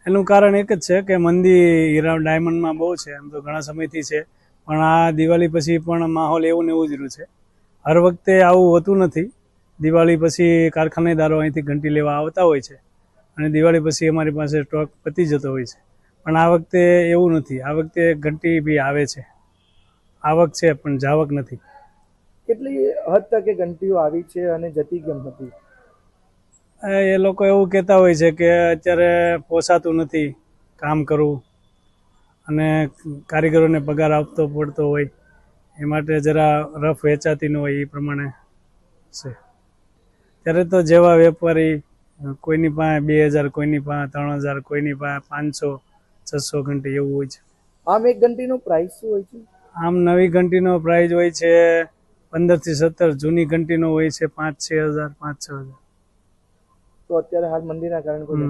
એનું કારણ એક જ છે કે મંદી હીરા ડાયમંડમાં બહુ છે, એમ તો ઘણા સમયથી છે, પણ આ દિવાળી પછી પણ માહોલ એવું ને એવું જ રહ્યું છે. હર વખતે આવું હોતું નથી. દિવાળી પછી કારખાનેદારો અહીંથી ઘંટી લેવા આવતા હોય છે અને દિવાળી પછી અમારી પાસે સ્ટોક પતી જતો હોય છે. પણ આ વખતે એવું નથી. આ વખતે ઘંટી બી આવે છે, આવક છે પણ જાવક નથી. કેટલી હદ તક એ ઘંટીઓ આવી છે અને જતી કેમ હતી? એ લોકો એવું કહેતા હોય છે કે અત્યારે પોસાતું નથી કામ કરવું અને કારીગરોને પગાર આપતો પડતો હોય, એ માટે જરા રફ વેચાતી ન હોય એ પ્રમાણે છે. ત્યારે તો જેવા વેપારી કોઈની પાસે 2000, કોઈની પાસે 3000, કોઈની પાસે 500, 600 ઘંટી એવું હોય છે. આમ એક ઘંટીનો પ્રાઇસ શું હોય છે? આમ નવી ઘંટીનો પ્રાઇસ હોય છે 15 થી 17. જૂની ઘંટીનો હોય છે 5-6 હજાર, 5-6 હજાર. તો અત્યારે હાલ મંદીના કારણે કોઈ